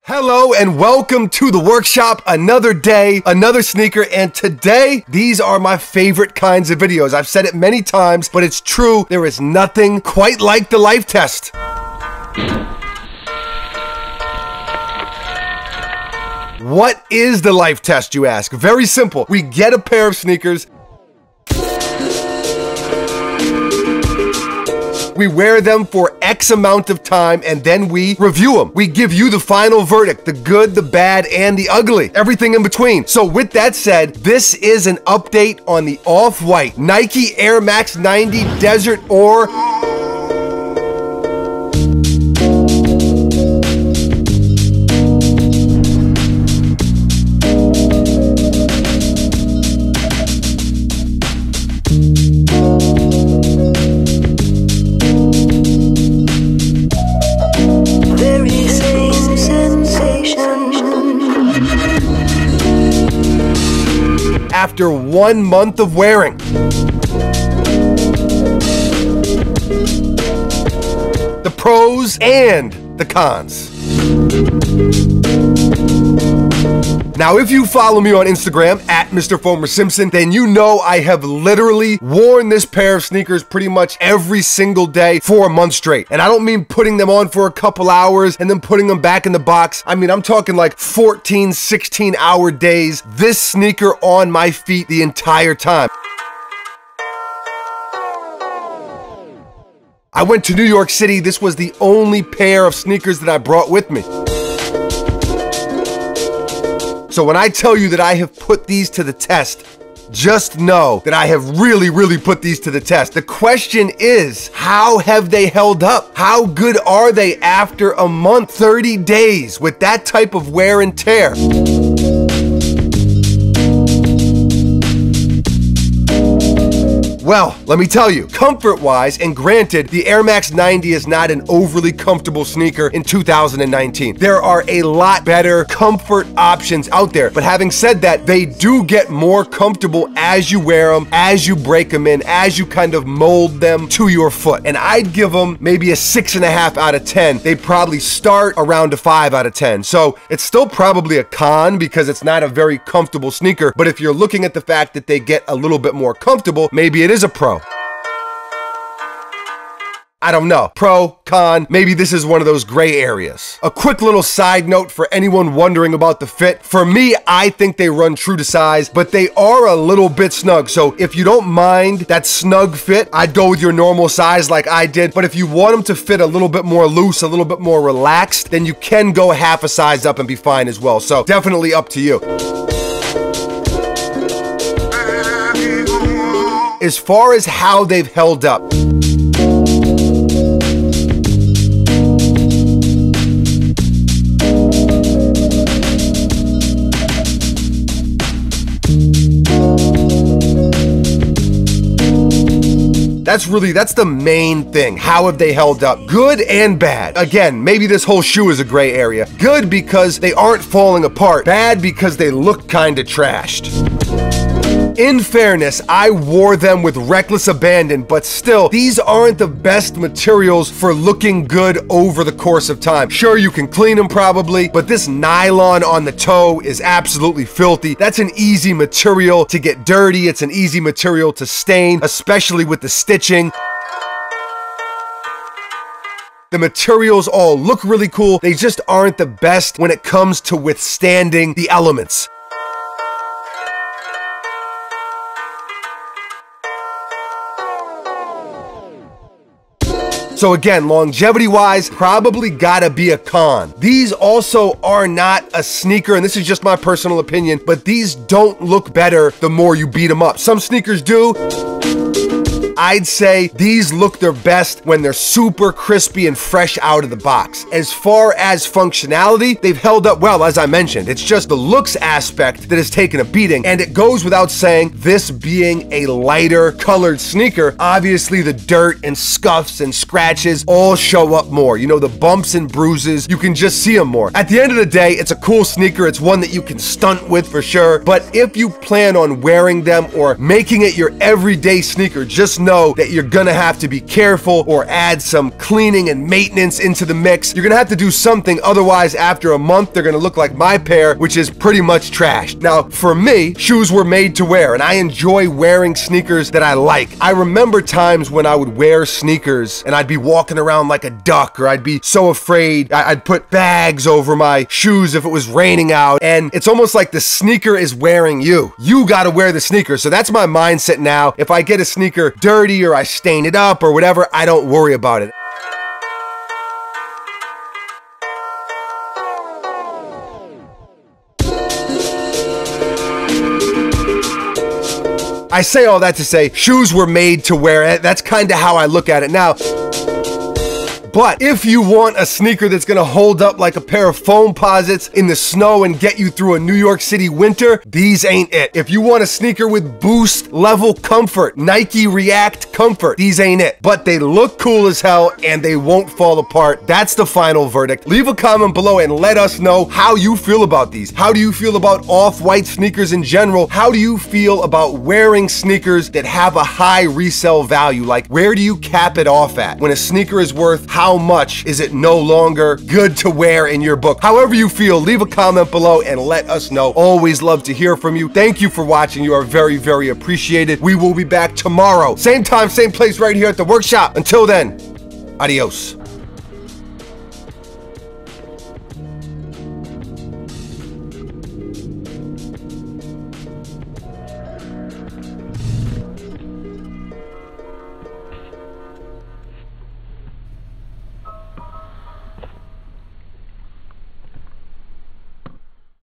Hello and welcome to the workshop. Another day, another sneaker, and today, these are my favorite kinds of videos. I've said it many times, but it's true. There is nothing quite like the life test. What is the life test, you ask? Very simple. We get a pair of sneakers, we wear them for X amount of time, and then we review them. We give you the final verdict, the good, the bad, and the ugly, everything in between. So with that said, this is an update on the Off-White Nike Air Max 90 Desert Ore. After 1 month of wearing. The pros and the cons. Now, if you follow me on Instagram at Mr. Former Simpson, then you know I have literally worn this pair of sneakers pretty much every single day for a month straight. And I don't mean putting them on for a couple hours and then putting them back in the box. I mean, I'm talking like 14, 16-hour days. This sneaker on my feet the entire time. I went to New York City. This was the only pair of sneakers that I brought with me. So when I tell you that I have put these to the test, just know that I have really put these to the test. The question is, how have they held up? How good are they after a month, 30 days with that type of wear and tear? Well, let me tell you, comfort-wise, and granted, the Air Max 90 is not an overly comfortable sneaker in 2019. There are a lot better comfort options out there, but having said that, they do get more comfortable as you wear them, as you break them in, as you kind of mold them to your foot. And I'd give them maybe a 6.5 out of 10. They probably start around a 5 out of 10. So it's still probably a con because it's not a very comfortable sneaker, but if you're looking at the fact that they get a little bit more comfortable, maybe it is a pro. I don't know. Pro, con, maybe this is one of those gray areas. A quick little side note for anyone wondering about the fit. For me, I think they run true to size, but they are a little bit snug. So if you don't mind that snug fit, I'd go with your normal size like I did. But if you want them to fit a little bit more loose, a little bit more relaxed, then you can go half a size up and be fine as well. So definitely up to you. As far as how they've held up, that's the main thing. How have they held up? Good and bad. Again, maybe this whole shoe is a gray area. Good because they aren't falling apart. Bad because they look kinda trashed. In fairness, I wore them with reckless abandon, but still, these aren't the best materials for looking good over the course of time. Sure, you can clean them probably, but this nylon on the toe is absolutely filthy. That's an easy material to get dirty. It's an easy material to stain, especially with the stitching. The materials all look really cool. They just aren't the best when it comes to withstanding the elements. So again, longevity-wise, probably gotta be a con. These also are not a sneaker, and this is just my personal opinion, but these don't look better the more you beat them up. Some sneakers do. I'd say these look their best when they're super crispy and fresh out of the box. As far as functionality, they've held up well, as I mentioned. It's just the looks aspect that has taken a beating, and it goes without saying, this being a lighter colored sneaker, obviously the dirt and scuffs and scratches all show up more. You know, the bumps and bruises, you can just see them more. At the end of the day, it's a cool sneaker. It's one that you can stunt with for sure, but if you plan on wearing them or making it your everyday sneaker, just know know that you're gonna have to be careful or add some cleaning and maintenance into the mix. You're gonna have to do something, otherwise after a month they're gonna look like my pair, which is pretty much trashed. Now, for me, shoes were made to wear, and I enjoy wearing sneakers that I like. I remember times when I would wear sneakers and I'd be walking around like a duck, or I'd be so afraid I'd put bags over my shoes if it was raining out, and it's almost like the sneaker is wearing you. You gotta wear the sneaker. So that's my mindset now. If I get a sneaker dirty or I stain it up or whatever, I don't worry about it. I say all that to say shoes were made to wear. That's kind of how I look at it now. But if you want a sneaker that's gonna hold up like a pair of foam posits in the snow and get you through a New York City winter, these ain't it. If you want a sneaker with boost level comfort, Nike React comfort, these ain't it. But they look cool as hell and they won't fall apart. That's the final verdict. Leave a comment below and let us know how you feel about these. How do you feel about off-white sneakers in general? How do you feel about wearing sneakers that have a high resale value? Like, where do you cap it off at? When a sneaker is worth how much is it no longer good to wear in your book? However you feel, leave a comment below and let us know. Always love to hear from you. Thank you for watching. You are very, very appreciated. We will be back tomorrow. Same time, same place right here at the workshop. Until then, adios.